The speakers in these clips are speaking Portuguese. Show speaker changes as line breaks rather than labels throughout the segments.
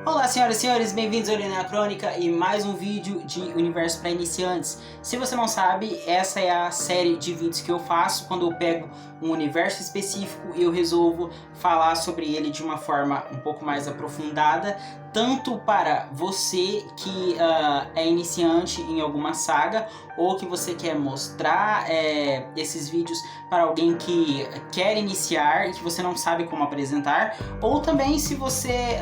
Olá senhoras e senhores, bem-vindos ao Orelha Crônica e mais um vídeo de Universo para Iniciantes. Se você não sabe, essa é a série de vídeos que eu faço quando eu pego um universo específico e eu resolvo falar sobre ele de uma forma um pouco mais aprofundada, tanto para você que é iniciante em alguma saga ou que você quer mostrar esses vídeos para alguém que quer iniciar e que você não sabe como apresentar, ou também se você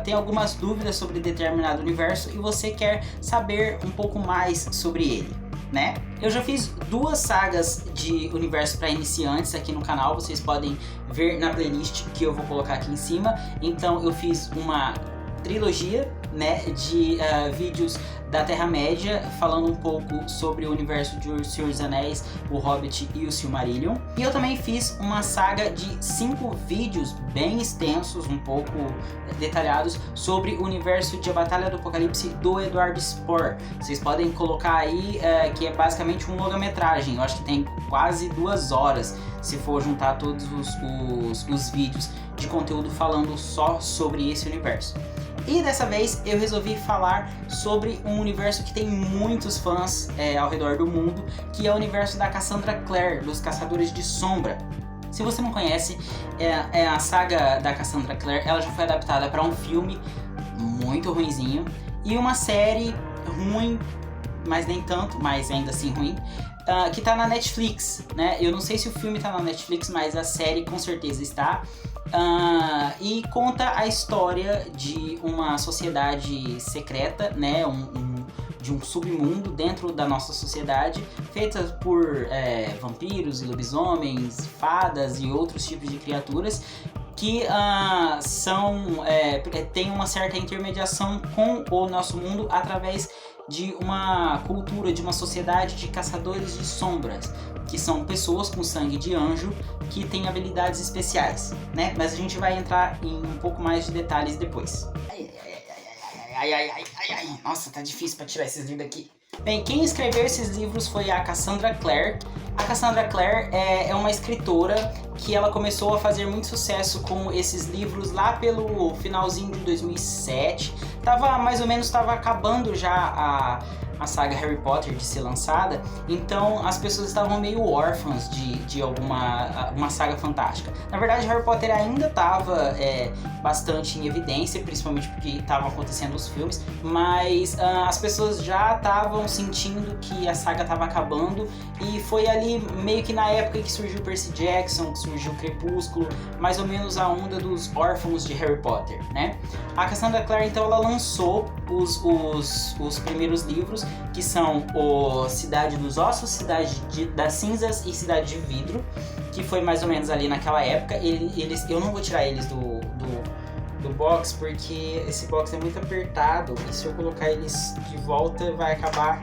tem algumas dúvidas sobre determinado universo e você quer saber um pouco mais sobre ele, né? Eu já fiz duas sagas de universo para iniciantes aqui no canal, vocês podem ver na playlist que eu vou colocar aqui em cima. Então eu fiz uma trilogia, né, de vídeos da Terra-média, falando um pouco sobre o universo de O Senhor dos Anéis, O Hobbit e o Silmarillion. E eu também fiz uma saga de 5 vídeos bem extensos, um pouco detalhados, sobre o universo de A Batalha do Apocalipse do Edward Spohr. Vocês podem colocar aí que é basicamente um longa-metragem, eu acho que tem quase 2 horas, se for juntar todos os vídeos de conteúdo falando só sobre esse universo. E dessa vez eu resolvi falar sobre um universo que tem muitos fãs ao redor do mundo, que é o universo da Cassandra Clare, dos Caçadores de Sombra. Se você não conhece, a saga da Cassandra Clare, ela já foi adaptada para um filme muito ruinzinho e uma série ruim, mas nem tanto, mas ainda assim ruim, que tá na Netflix, né? Eu não sei se o filme tá na Netflix, mas a série com certeza está. E conta a história de uma sociedade secreta, né? De um submundo dentro da nossa sociedade, feita por vampiros e lobisomens, fadas e outros tipos de criaturas que têm uma certa intermediação com o nosso mundo através de uma cultura, de uma sociedade de caçadores de sombras, que são pessoas com sangue de anjo que têm habilidades especiais, né? Mas a gente vai entrar em um pouco mais de detalhes depois. Nossa, tá difícil pra tirar esses livros daqui. Bem, quem escreveu esses livros foi a Cassandra Clare. A Cassandra Clare é uma escritora que ela começou a fazer muito sucesso com esses livros lá pelo finalzinho de 2007. Mais ou menos estava acabando já a saga Harry Potter de ser lançada, então as pessoas estavam meio órfãs de uma saga fantástica. Na verdade, Harry Potter ainda estava bastante em evidência, principalmente porque estavam acontecendo os filmes, mas as pessoas já estavam sentindo que a saga estava acabando, e foi ali meio que na época que surgiu Percy Jackson, que surgiu Crepúsculo, mais ou menos a onda dos órfãos de Harry Potter, né? A Cassandra Clare, então, ela lançou os primeiros livros, que são o Cidade dos Ossos, Cidade das Cinzas e Cidade de Vidro, que foi mais ou menos ali naquela época. Eu não vou tirar eles do box, porque esse box é muito apertado, e se eu colocar eles de volta vai acabar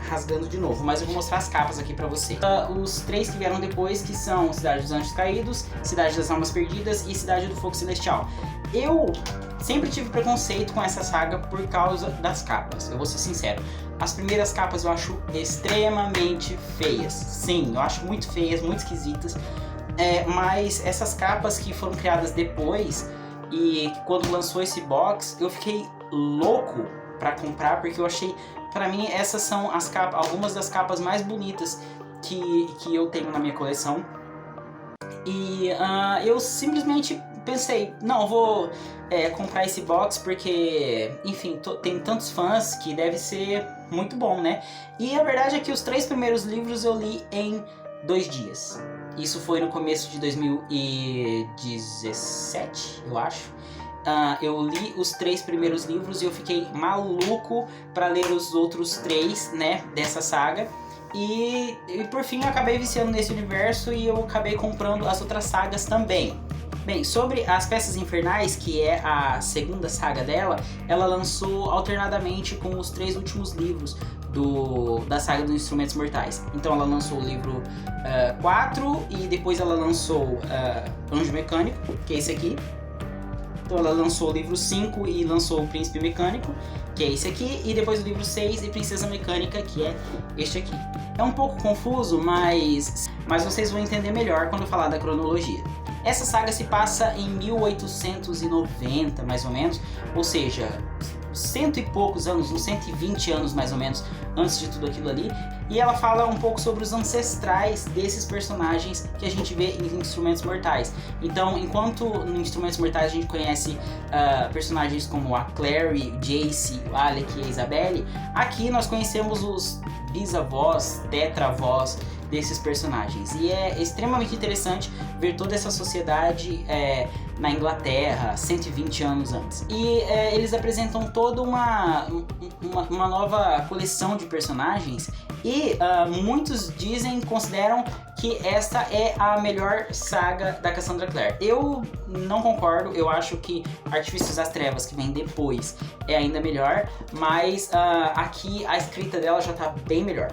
rasgando de novo, mas eu vou mostrar as capas aqui pra você. Os 3 que vieram depois, que são Cidade dos Anjos Caídos, Cidade das Almas Perdidas e Cidade do Fogo Celestial. Eu sempre tive preconceito com essa saga por causa das capas, eu vou ser sincero. As primeiras capas eu acho extremamente feias, sim, eu acho muito feias, muito esquisitas, mas essas capas que foram criadas depois, e quando lançou esse box, eu fiquei louco pra comprar, porque eu achei, pra mim, essas são algumas das capas mais bonitas que eu tenho na minha coleção. E eu simplesmente pensei, não, vou comprar esse box porque, enfim, tem tantos fãs que deve ser muito bom, né? E a verdade é que os 3 primeiros livros eu li em 2 dias. Isso foi no começo de 2017, eu acho. Eu li os 3 primeiros livros e eu fiquei maluco para ler os outros 3, né, dessa saga. E por fim eu acabei viciando nesse universo e eu acabei comprando as outras sagas também. Bem, sobre as Peças Infernais, que é a segunda saga dela, ela lançou alternadamente com os 3 últimos livros da saga dos Instrumentos Mortais. Então ela lançou o livro 4 e depois ela lançou Anjo Mecânico, que é esse aqui. Então ela lançou o livro 5 e lançou o Príncipe Mecânico, que é esse aqui, e depois o livro 6 e Princesa Mecânica, que é este aqui. É um pouco confuso, mas vocês vão entender melhor quando eu falar da cronologia. Essa saga se passa em 1890, mais ou menos, ou seja, cento e poucos anos, uns 120 anos mais ou menos, antes de tudo aquilo ali. E ela fala um pouco sobre os ancestrais desses personagens que a gente vê em Instrumentos Mortais. Então, enquanto em Instrumentos Mortais a gente conhece personagens como a Clary, o Jace, o Alec e a Isabelle, aqui nós conhecemos os bisavós, tetravós desses personagens. E é extremamente interessante ver toda essa sociedade na Inglaterra, 120 anos antes. E eles apresentam toda uma nova coleção de personagens e muitos consideram que essa é a melhor saga da Cassandra Clare. Eu não concordo, eu acho que Artifícios das Trevas, que vem depois, é ainda melhor, mas aqui a escrita dela já tá bem melhor.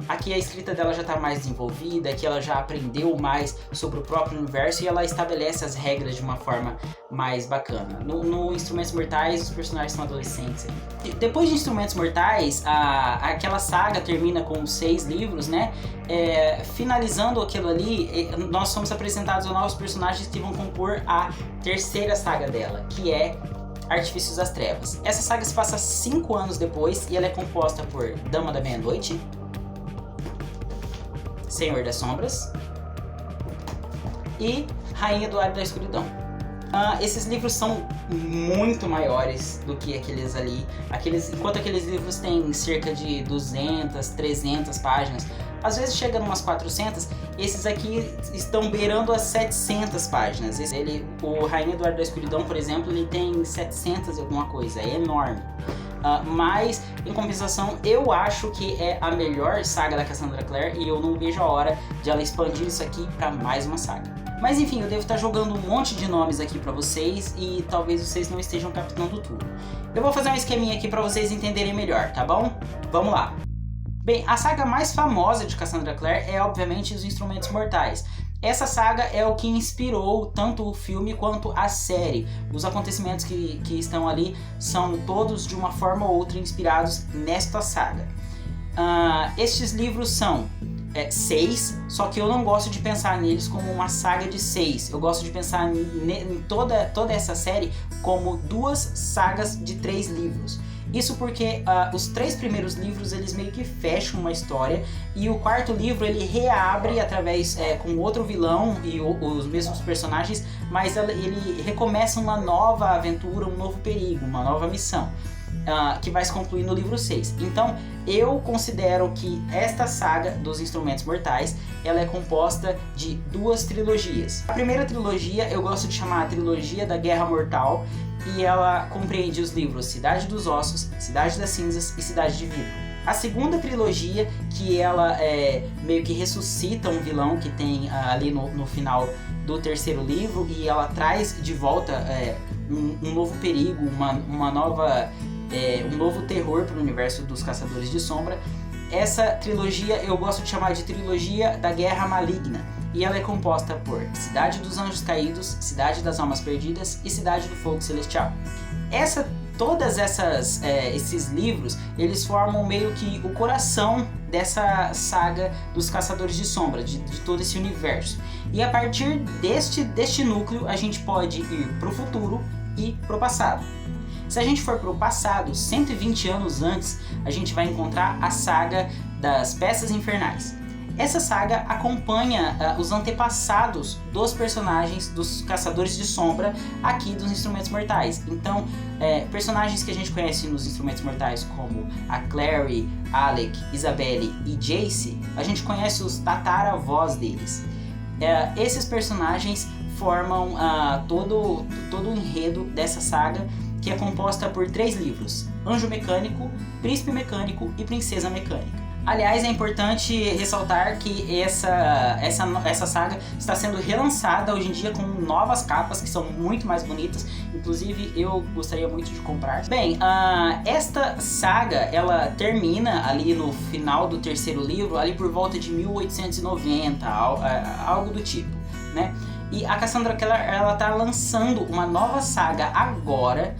Aqui a escrita dela já está mais desenvolvida, que ela já aprendeu mais sobre o próprio universo e ela estabelece as regras de uma forma mais bacana. No Instrumentos Mortais, os personagens são adolescentes. Depois de Instrumentos Mortais, aquela saga termina com 6 livros, né? Finalizando aquilo ali, nós somos apresentados a novos personagens que vão compor a terceira saga dela, que é Artifícios das Trevas. Essa saga se passa 5 anos depois e ela é composta por Dama da Meia-Noite, Senhor das Sombras e Rainha do Ar da Escuridão. Esses livros são muito maiores do que aqueles ali. Enquanto aqueles livros têm cerca de 200, 300 páginas, às vezes chega umas 400, esses aqui estão beirando as 700 páginas. O Rainha do Ar da Escuridão, por exemplo, ele tem 700 e alguma coisa, é enorme. Mas, em compensação, eu acho que é a melhor saga da Cassandra Clare e eu não vejo a hora de ela expandir isso aqui para mais uma saga. Mas enfim, eu devo estar jogando um monte de nomes aqui para vocês e talvez vocês não estejam captando tudo. Eu vou fazer um esqueminha aqui para vocês entenderem melhor, tá bom? Vamos lá! Bem, a saga mais famosa de Cassandra Clare é obviamente Os Instrumentos Mortais. Essa saga é o que inspirou tanto o filme quanto a série. Os acontecimentos que estão ali são todos de uma forma ou outra inspirados nesta saga. Estes livros são 6, só que eu não gosto de pensar neles como uma saga de 6. Eu gosto de pensar em toda essa série como 2 sagas de 3 livros. Isso porque os 3 primeiros livros eles meio que fecham uma história e o 4º livro ele reabre através com outro vilão e os mesmos personagens, mas ele recomeça uma nova aventura, um novo perigo, uma nova missão. Que vai se concluir no livro 6. Então, eu considero que esta saga dos Instrumentos Mortais, ela é composta de 2 trilogias. A primeira trilogia eu gosto de chamar a trilogia da Guerra Mortal, e ela compreende os livros Cidade dos Ossos, Cidade das Cinzas e Cidade de Vidro. A segunda trilogia, que ela meio que ressuscita um vilão que tem ali no final do 3º livro, e ela traz de volta um novo perigo, uma nova... um novo terror para o universo dos Caçadores de Sombra. Essa trilogia eu gosto de chamar de trilogia da Guerra Maligna, e ela é composta por Cidade dos Anjos Caídos, Cidade das Almas Perdidas e Cidade do Fogo Celestial. Todas esses livros, eles formam meio que o coração dessa saga dos Caçadores de Sombra, de todo esse universo. E a partir deste núcleo, a gente pode ir para o futuro e para o passado. Se a gente for para o passado, 120 anos antes, a gente vai encontrar a saga das Peças Infernais. Essa saga acompanha os antepassados dos personagens dos Caçadores de Sombra aqui dos Instrumentos Mortais. Então, personagens que a gente conhece nos Instrumentos Mortais como a Clary, Alec, Isabelle e Jace, a gente conhece os tataravós deles. Esses personagens formam todo o enredo dessa saga, que é composta por 3 livros: Anjo Mecânico, Príncipe Mecânico e Princesa Mecânica. Aliás, é importante ressaltar que essa saga está sendo relançada hoje em dia com novas capas que são muito mais bonitas. Inclusive, eu gostaria muito de comprar. Bem, esta saga, ela termina ali no final do 3º livro, ali por volta de 1890, algo do tipo, né? E a Cassandra Clare, ela tá lançando uma nova saga agora.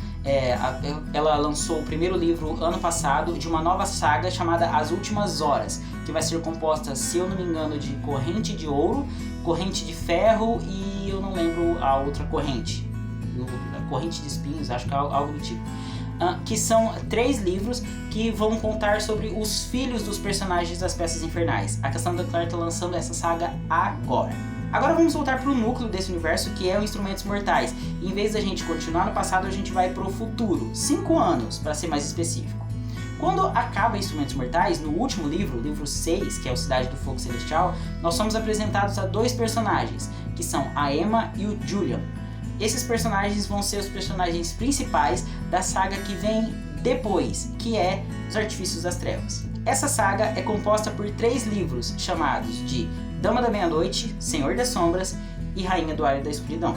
Ela lançou o 1º livro ano passado de uma nova saga chamada As Últimas Horas, que vai ser composta, se eu não me engano, de Corrente de Ouro, Corrente de Ferro e eu não lembro a outra corrente. Corrente de Espinhos, acho que é algo do tipo. Que são 3 livros que vão contar sobre os filhos dos personagens das Peças Infernais. A Cassandra Clare está lançando essa saga agora. Agora vamos voltar para o núcleo desse universo, que é o Instrumentos Mortais. Em vez da gente continuar no passado, a gente vai para o futuro, 5 anos para ser mais específico. Quando acaba Instrumentos Mortais, no último livro, o livro 6, que é o Cidade do Fogo Celestial, nós somos apresentados a 2 personagens, que são a Emma e o Julian. Esses personagens vão ser os personagens principais da saga que vem depois, que é Os Artifícios das Trevas. Essa saga é composta por 3 livros chamados de Dama da Meia-Noite, Senhor das Sombras e Rainha do Ar e da Escuridão.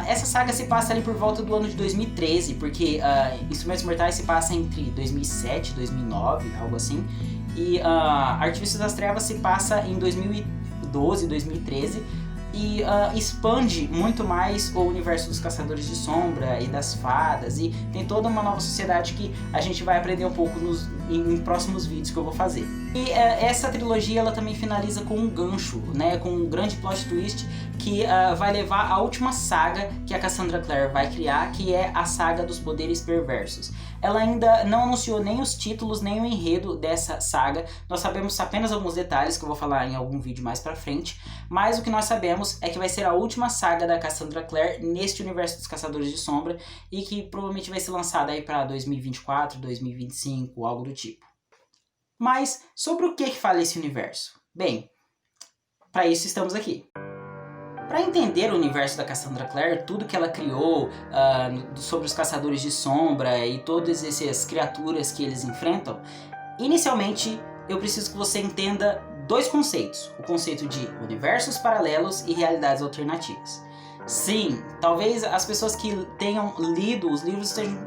Essa saga se passa ali por volta do ano de 2013, porque Instrumentos Mortais se passa entre 2007 e 2009, algo assim, e Artifícios das Trevas se passa em 2012, 2013, e expande muito mais o universo dos Caçadores de Sombra e das Fadas, e tem toda uma nova sociedade que a gente vai aprender um pouco em próximos vídeos que eu vou fazer. E essa trilogia ela também finaliza com um gancho, né, com um grande plot twist que vai levar à última saga que a Cassandra Clare vai criar, que é a Saga dos Poderes Perversos. Ela ainda não anunciou nem os títulos, nem o enredo dessa saga. Nós sabemos apenas alguns detalhes que eu vou falar em algum vídeo mais pra frente, mas o que nós sabemos é que vai ser a última saga da Cassandra Clare neste universo dos Caçadores de Sombra e que provavelmente vai ser lançada aí para 2024, 2025, algo do tipo. Mas sobre o que fala esse universo? Bem, para isso estamos aqui. Para entender o universo da Cassandra Clare, tudo que ela criou sobre os Caçadores de Sombra e todas essas criaturas que eles enfrentam, inicialmente eu preciso que você entenda 2 conceitos. O conceito de universos paralelos e realidades alternativas. Sim, talvez as pessoas que tenham lido os livros estejam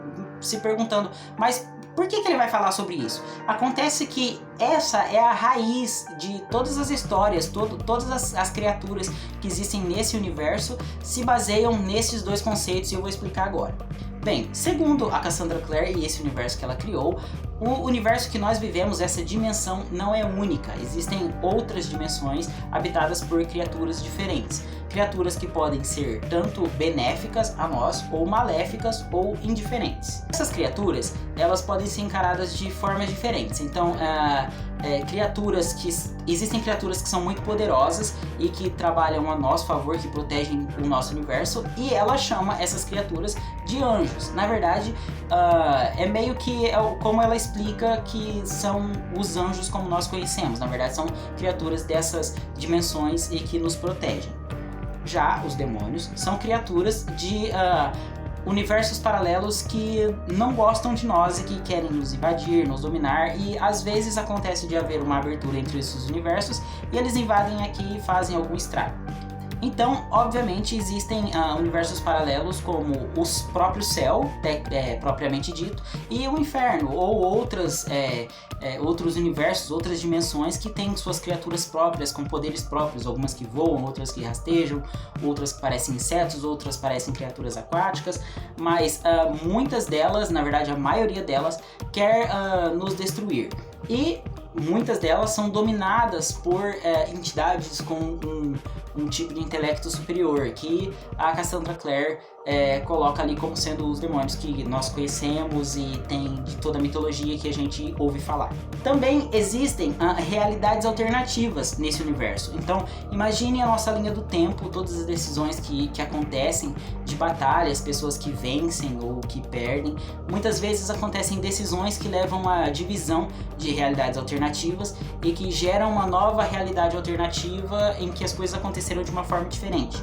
se perguntando, mas por que ele vai falar sobre isso? Acontece que essa é a raiz de todas as histórias, todas as criaturas que existem nesse universo se baseiam nesses 2 conceitos e eu vou explicar agora. Bem, segundo a Cassandra Clare e esse universo que ela criou, o universo que nós vivemos, essa dimensão, não é única. Existem outras dimensões habitadas por criaturas diferentes. Criaturas que podem ser tanto benéficas a nós, ou maléficas, ou indiferentes. Essas criaturas, elas podem ser encaradas de formas diferentes. Então, existem criaturas que são muito poderosas e que trabalham a nosso favor, que protegem o nosso universo, e ela chama essas criaturas de anjos. Na verdade, é meio que como ela explica que são os anjos como nós conhecemos. Na verdade, são criaturas dessas dimensões e que nos protegem. Já os demônios são criaturas de universos paralelos que não gostam de nós e que querem nos invadir, nos dominar, e às vezes acontece de haver uma abertura entre esses universos e eles invadem aqui e fazem algum estrago. Então, obviamente, existem universos paralelos como os próprios céu, propriamente dito, e o inferno, ou outros universos, outras dimensões que têm suas criaturas próprias, com poderes próprios, algumas que voam, outras que rastejam, outras que parecem insetos, outras parecem criaturas aquáticas, mas muitas delas, na verdade a maioria delas, quer nos destruir. E muitas delas são dominadas por entidades com um tipo de intelecto superior, que a Cassandra Clare coloca ali como sendo os demônios que nós conhecemos e tem de toda a mitologia que a gente ouve falar. Também existem realidades alternativas nesse universo. Então, imagine a nossa linha do tempo, todas as decisões que acontecem de batalhas, pessoas que vencem ou que perdem. Muitas vezes acontecem decisões que levam à divisão de realidades alternativas e que geram uma nova realidade alternativa em que as coisas aconteceram de uma forma diferente.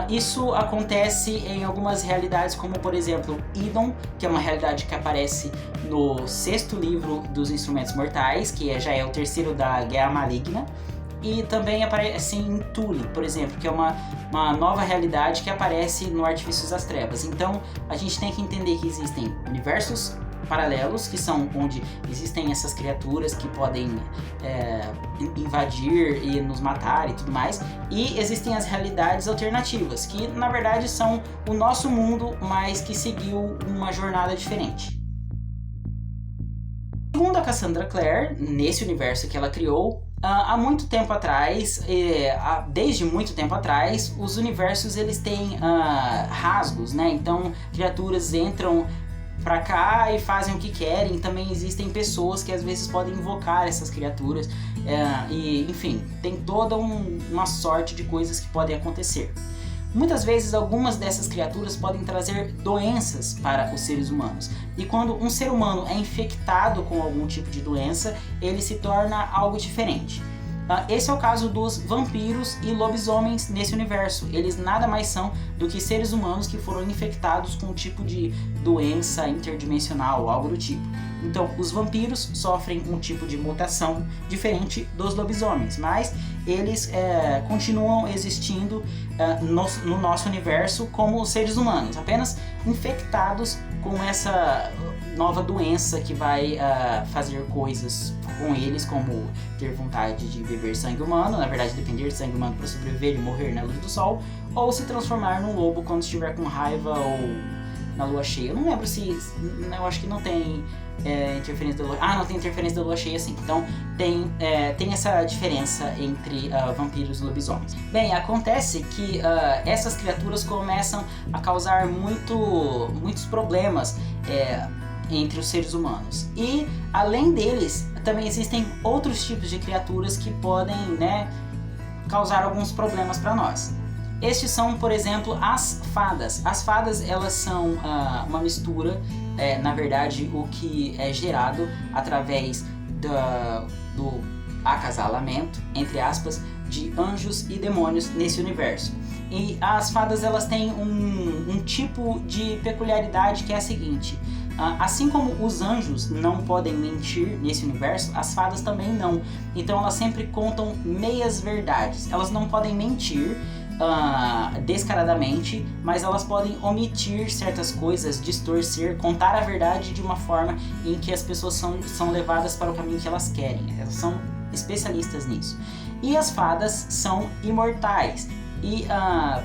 Isso acontece em algumas realidades, como por exemplo Idon, que é uma realidade que aparece no 6º livro dos Instrumentos Mortais, que já é o 3º da Guerra Maligna, e também aparece em Tule, por exemplo, que é uma nova realidade que aparece no Artifícios das Trevas. Então a gente tem que entender que existem universos paralelos, que são onde existem essas criaturas que podem invadir e nos matar e tudo mais, e existem as realidades alternativas, que na verdade são o nosso mundo, mas que seguiu uma jornada diferente. Segundo a Cassandra Clare, nesse universo que ela criou, Há muito tempo atrás, desde muito tempo atrás, os universos eles têm rasgos, né? Então criaturas entram pra cá e fazem o que querem. Também existem pessoas que às vezes podem invocar essas criaturas, e enfim, tem toda uma sorte de coisas que podem acontecer. Muitas vezes algumas dessas criaturas podem trazer doenças para os seres humanos. E quando um ser humano é infectado com algum tipo de doença, ele se torna algo diferente. Esse é o caso dos vampiros e lobisomens nesse universo. Eles nada mais são do que seres humanos que foram infectados com um tipo de doença interdimensional, algo do tipo. Então, os vampiros sofrem um tipo de mutação diferente dos lobisomens, mas eles continuam existindo no nosso universo como seres humanos, apenas infectados com essa nova doença que vai fazer coisas com eles, como ter vontade de beber sangue humano, na verdade depender de sangue humano para sobreviver e morrer na luz do sol, ou se transformar num lobo quando estiver com raiva ou na lua cheia. Eu não lembro se... eu acho que não tem interferência da lua... não tem interferência da lua cheia sim. Então tem essa diferença entre vampiros e lobisomens. Bem, acontece que essas criaturas começam a causar muitos problemas entre os seres humanos. E além deles, também existem outros tipos de criaturas que podem, causar alguns problemas para nós. Estes são, por exemplo, as fadas. As fadas, elas são uma mistura, na verdade, o que é gerado através do acasalamento, entre aspas, de anjos e demônios nesse universo. E as fadas, elas têm um tipo de peculiaridade que é a seguinte: assim como os anjos não podem mentir nesse universo, as fadas também não. Então elas sempre contam meias verdades. Elas não podem mentir descaradamente, mas elas podem omitir certas coisas, distorcer, contar a verdade de uma forma em que as pessoas são levadas para o caminho que elas querem. Elas são especialistas nisso. E as fadas são imortais. E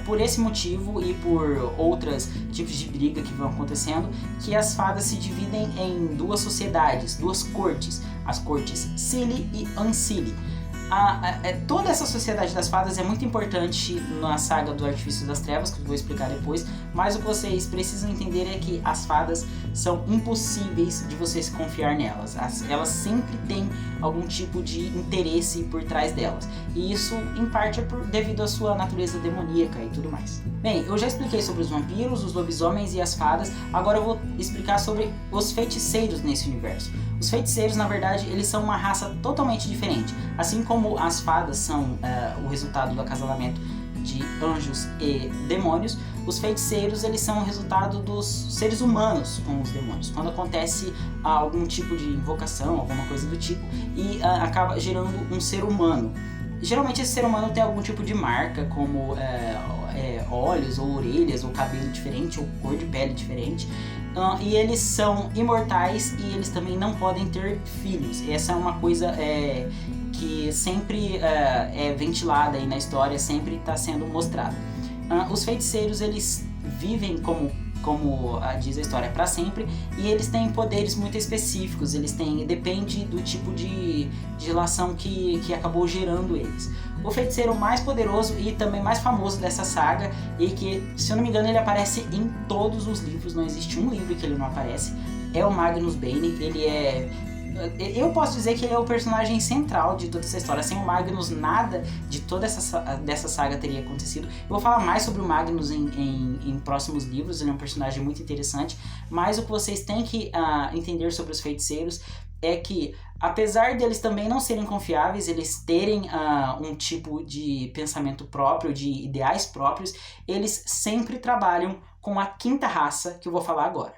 por esse motivo e por outros tipos de briga que vão acontecendo, que as fadas se dividem em duas sociedades, duas cortes, as cortes Silly e Unsilly. Toda essa sociedade das fadas é muito importante na saga do Artifício das Trevas, que eu vou explicar depois, mas o que vocês precisam entender é que as fadas são impossíveis de vocês confiar nelas. Elas sempre têm algum tipo de interesse por trás delas, e isso em parte é devido à sua natureza demoníaca e tudo mais. Bem, eu já expliquei sobre os vampiros, os lobisomens e as fadas, agora eu vou explicar sobre os feiticeiros nesse universo. Os feiticeiros, na verdade, eles são uma raça totalmente diferente. Assim como as fadas são o resultado do acasalamento de anjos e demônios, os feiticeiros eles são o resultado dos seres humanos com os demônios. Quando acontece algum tipo de invocação, alguma coisa do tipo, e acaba gerando um ser humano. Geralmente esse ser humano tem algum tipo de marca, como olhos ou orelhas, ou cabelo diferente, ou cor de pele diferente. E eles são imortais e eles também não podem ter filhos. Essa é uma coisa que sempre é ventilada aí na história, sempre está sendo mostrada. Os feiticeiros, eles vivem como diz a história, para sempre, e eles têm poderes muito específicos. Depende do tipo de relação que acabou gerando eles. O feiticeiro mais poderoso e também mais famoso dessa saga, e que, se eu não me engano, ele aparece em todos os livros, não existe um livro que ele não aparece, é o Magnus Bane. Eu posso dizer que ele é o personagem central de toda essa história. Sem o Magnus, nada de toda dessa saga teria acontecido. Eu vou falar mais sobre o Magnus em próximos livros, ele é um personagem muito interessante, mas o que vocês têm que entender sobre os feiticeiros é que, apesar deles também não serem confiáveis, eles terem um tipo de pensamento próprio, de ideais próprios, eles sempre trabalham com a quinta raça, que eu vou falar agora.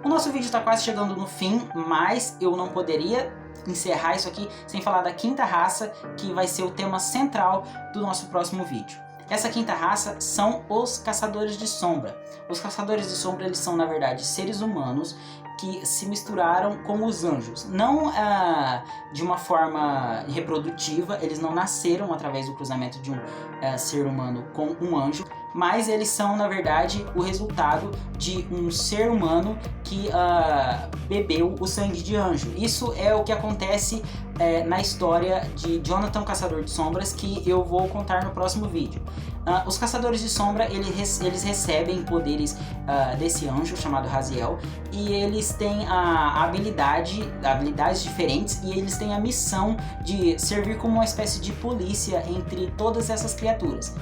O nosso vídeo está quase chegando no fim, mas eu não poderia encerrar isso aqui sem falar da quinta raça, que vai ser o tema central do nosso próximo vídeo. Essa quinta raça são os Caçadores de Sombra. Os Caçadores de Sombra, eles são, na verdade, seres humanos que se misturaram com os anjos. Não de uma forma reprodutiva, eles não nasceram através do cruzamento de um ser humano com um anjo, mas eles são, na verdade, o resultado de um ser humano que bebeu o sangue de anjo. Isso é o que acontece na história de Jonathan, Caçador de Sombras, que eu vou contar no próximo vídeo. Os Caçadores de Sombra, eles recebem poderes desse anjo chamado Raziel, e eles têm habilidades diferentes, e eles têm a missão de servir como uma espécie de polícia entre todas essas criaturas.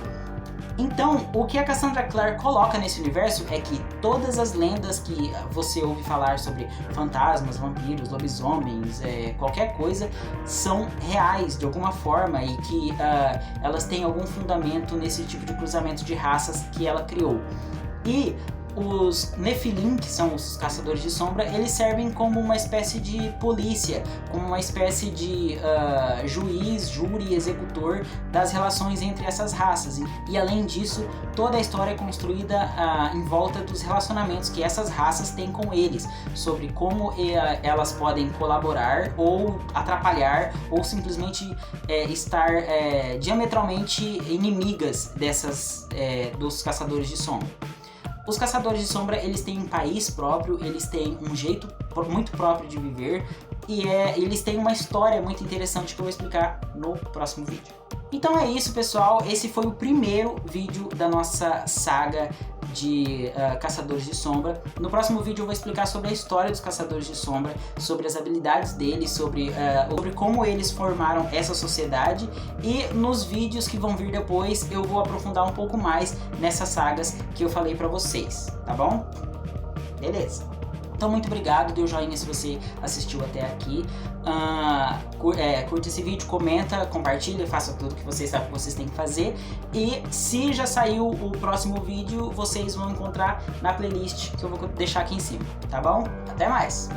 Então, o que a Cassandra Clare coloca nesse universo é que todas as lendas que você ouve falar sobre fantasmas, vampiros, lobisomens, qualquer coisa, são reais de alguma forma, e que elas têm algum fundamento nesse tipo de cruzamento de raças que ela criou. E os Nephilim, que são os Caçadores de Sombra, eles servem como uma espécie de polícia, como uma espécie de juiz, júri, executor das relações entre essas raças. E além disso, toda a história é construída em volta dos relacionamentos que essas raças têm com eles, sobre como elas podem colaborar ou atrapalhar, ou simplesmente estar diametralmente inimigas dos Caçadores de Sombra. Os Caçadores de Sombra, eles têm um país próprio, eles têm um jeito muito próprio de viver, e eles têm uma história muito interessante que eu vou explicar no próximo vídeo. Então é isso, pessoal, esse foi o primeiro vídeo da nossa saga de Caçadores de Sombra. No próximo vídeo eu vou explicar sobre a história dos Caçadores de Sombra, sobre as habilidades deles, sobre como eles formaram essa sociedade, e nos vídeos que vão vir depois eu vou aprofundar um pouco mais nessas sagas que eu falei pra vocês, tá bom? Beleza. Então muito obrigado, dê um joinha se você assistiu até aqui, curta esse vídeo, comenta, compartilha, faça tudo que vocês sabem que vocês têm que fazer, e se já saiu o próximo vídeo, vocês vão encontrar na playlist que eu vou deixar aqui em cima, tá bom? Até mais!